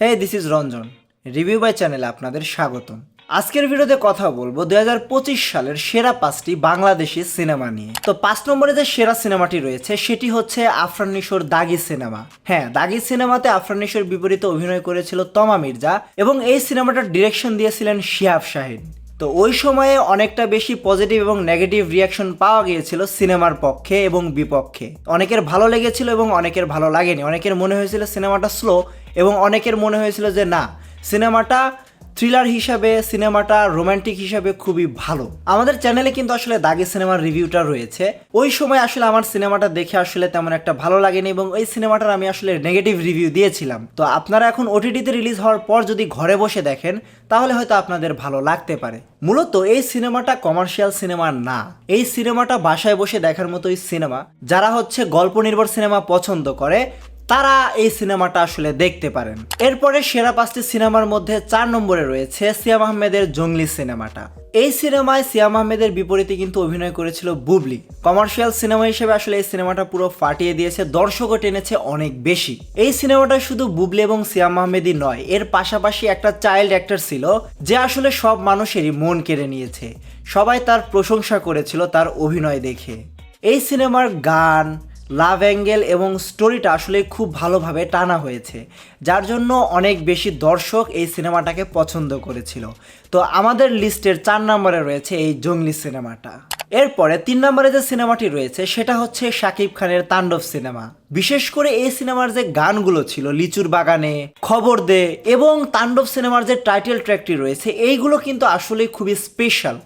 Hey this is Ranjan, review by চ্যানেলে আপনাদের স্বাগতম। আজকের ভিডিওতে কথা বলবো 2025 সালের সেরা 5টি বাংলাদেশি সিনেমা নিয়ে। তো 5 নম্বরে যে সেরা সিনেমাটি রয়েছে সেটি হচ্ছে আফরান নিশোর দাগি সিনেমা। হ্যাঁ, দাগি সিনেমাতে আফরান নিশোর বিপরীতে অভিনয় করেছিল তমা মির্জা এবং এই সিনেমাটার ডিরেকশন দিয়েছিলেন শিহাব শাহিন। তো ওই সময়ে অনেকটা বেশি পজিটিভ এবং নেগেটিভ রিয়াকশন পাওয়া গিয়েছিল সিনেমার পক্ষে এবং বিপক্ষে। অনেকের ভালো লেগেছিল এবং অনেকের ভালো লাগেনি। অনেকের মনে হয়েছিল সিনেমাটা স্লো এবং অনেকের মনে হয়েছিল যে না, সিনেমাটা থ্রিলার হিসাবে, সিনেমাটা রোমান্টিক হিসাবে খুবই ভালো। আমাদের চ্যানেলে কিন্তু আসলে দাগি সিনেমার রিভিউটা রয়েছে। ওই সময় আসলে আমার সিনেমাটা দেখে আসলে তেমন একটা ভালো লাগেনি এবং ওই সিনেমাটার আমি আসলে নেগেটিভ রিভিউ দিয়েছিলাম। তো আপনারা এখন ওটিটিতে রিলিজ হওয়ার পর যদি ঘরে বসে দেখেন তাহলে হয়তো আপনাদের ভালো লাগতে পারে। মূলত এই সিনেমাটা কমার্শিয়াল সিনেমা না, এই সিনেমাটা বাসায় বসে দেখার মতোই সিনেমা। যারা হচ্ছে গল্প নির্ভর সিনেমা পছন্দ করে তারা এই সিনেমাটা আসলে দেখতে পারেন। এরপরে সেরা 5টি সিনেমার মধ্যে 4 নম্বরে রয়েছে সিয়াম আহমেদের জঙ্গলি সিনেমাটা। এই সিনেমায় সিয়াম আহমেদের বিপরীতে কিন্তু অভিনয় করেছিল বুবলি। কমার্শিয়াল সিনেমা হিসেবে আসলে এই সিনেমাটা পুরো ফাটিয়ে দিয়েছে, দর্শকও টেনেছে অনেক বেশি। এই সিনেমাটা শুধু বুবলি এবং সিয়াম আহমেদই নয়, এর পাশাপাশি একটা চাইল্ড অ্যাক্টর ছিল যে আসলে সব মানুষেরই মন কেড়ে নিয়েছে। সবাই তার প্রশংসা করেছিল তার অভিনয় দেখে। এই সিনেমার গান, লাভ অ্যাঙ্গেল এবং স্টোরিটা আসলে খুব ভালোভাবে টানা হয়েছে, যার জন্য অনেক বেশি দর্শক এই সিনেমাটাকে পছন্দ করেছিল। তো আমাদের লিস্টের 4 নম্বরে রয়েছে এই জঙ্গলি সিনেমাটা। এরপরে 3 নম্বরে যে সিনেমাটি রয়েছে সেটা হচ্ছে শাকিব খানের তাণ্ডব সিনেমা। বিশেষ করে এই সিনেমার যে গানগুলো ছিল লিচুর বাগানে, খবর দে এবং তাণ্ডব সিনেমার যে টাইটেল ট্র্যাকটি রয়েছে, এইগুলো কিন্তু আসলে খুবই স্পেশাল।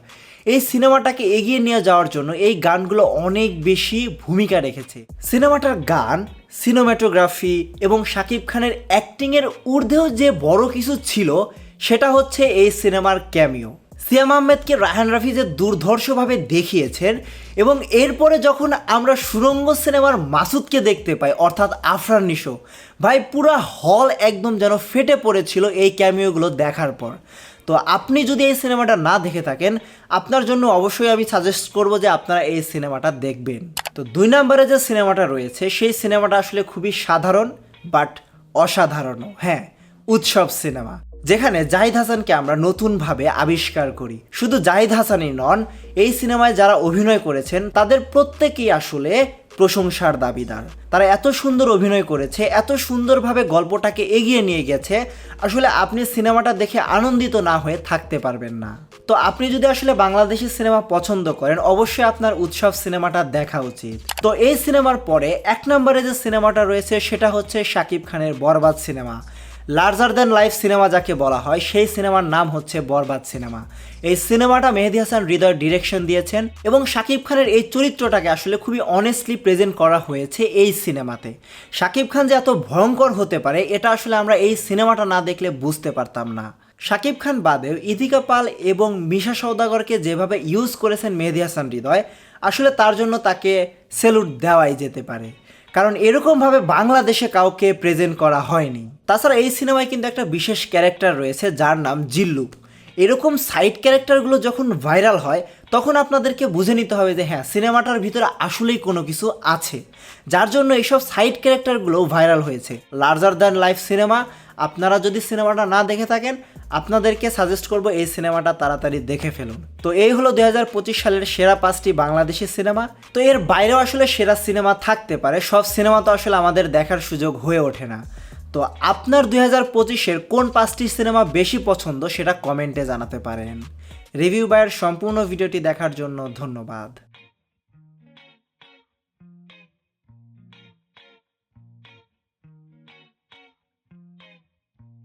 এই সিনেমাটাকে এগিয়ে নিয়ে যাওয়ার জন্য এই গানগুলো অনেক বেশি ভূমিকা রেখেছে। সিনেমাটার গান, সিনেমাটোগ্রাফি এবং শাকিব খানের অ্যাক্টিংয়ের ঊর্ধ্বেও যে বড় কিছু ছিল সেটা হচ্ছে এই সিনেমার ক্যামিও। সিয়াম আহমেদকে রায়হান রাফি যে দুর্ধর্ষভাবে দেখিয়েছেন এবং এরপরে যখন আমরা সুরঙ্গ সিনেমার মাসুদকে দেখতে পাই অর্থাৎ আফরান নিশো, ভাই পুরা হল একদম যেন ফেটে পড়েছিল এই ক্যামিওগুলো দেখার পর। তো আপনি যদি এই সিনেমাটা না দেখে থাকেন, আপনার জন্য অবশ্যই আমি সাজেস্ট করব যে আপনারা এই সিনেমাটা দেখবেন। তো 2 নম্বরে যে সিনেমাটা রয়েছে সেই সিনেমাটা আসলে খুবই সাধারণ বাট অসাধারণ। হ্যাঁ, উৎসব সিনেমা, যেখানে জাহিদ হাসানকে আমরা নতুনভাবে আবিষ্কার করি। শুধু জাহিদ হাসানই নন, এই সিনেমায় যারা অভিনয় করেছেন তাদের প্রত্যেকেই আসলে প্রশংসার দাবিদার। তারা এত সুন্দর অভিনয় করেছে, এত সুন্দরভাবে গল্পটাকে এগিয়ে নিয়ে গেছে, আসলে আপনি সিনেমাটা দেখে আনন্দিত না হয়ে থাকতে পারবেন না। তো আপনি যদি আসলে বাংলাদেশি সিনেমা পছন্দ করেন অবশ্যই আপনার উৎসব সিনেমাটা দেখা উচিত। তো এই সিনেমার পরে 1 নম্বরে যে সিনেমাটা রয়েছে সেটা হচ্ছে শাকিব খানের Borbaad cinema. Larger than life cinema যাকে বলা হয় সেই সিনেমার নাম হচ্ছে বরবাদ সিনেমা। এই সিনেমাটা মেহেদী হাসান হৃদয় ডিরেকশন দিয়েছেন এবং শাকিব খানের এই চরিত্রটাকে আসলে খুবই অনেস্টলি প্রেজেন্ট করা হয়েছে এই সিনেমাতে। শাকিব খান যে এত ভয়ঙ্কর হতে পারে এটা আসলে আমরা এই সিনেমাটা না দেখলে বুঝতে পারতাম না। শাকিব খান বাদেও ইথিকা পাল এবং মিশা সওদাগরকে যেভাবে ইউজ করেছেন মেহেদী হাসান হৃদয়, আসলে তার জন্য তাকে স্যালুট দেওয়াই যেতে পারে, কারণ এরকমভাবে বাংলাদেশে কাউকে প্রেজেন্ট করা হয়নি। তাছাড়া এই সিনেমায় কিন্তু একটা বিশেষ ক্যারেক্টার রয়েছে যার নাম জিল্লু। এরকম সাইড ক্যারেক্টারগুলো যখন ভাইরাল হয় তখন আপনাদেরকে বুঝে নিতে হবে যে হ্যাঁ, সিনেমাটার ভিতরে আসলেই কোনো কিছু আছে, যার জন্য এইসব সাইড ক্যারেক্টারগুলো ভাইরাল হয়েছে। লার্জার দ্যান লাইফ সিনেমা, আপনারা যদি সিনেমাটা না দেখে থাকেন আপনাদেরকে সাজেস্ট করব এই সিনেমাটা তাড়াতাড়ি দেখে ফেলুন। তো এই হলো 2025 সালের সেরা 5টি বাংলাদেশি সিনেমা। তো এর বাইরেও আসলে সেরা সিনেমা থাকতে পারে, সব সিনেমা তো আসলে আমাদের দেখার সুযোগ হয়ে ওঠে না। তো আপনার 2025-এর কোন 5টি সিনেমা বেশি পছন্দ সেটা কমেন্টে জানাতে পারেন। রিভিউ বাইয়ের সম্পূর্ণ ভিডিওটি দেখার জন্য ধন্যবাদ।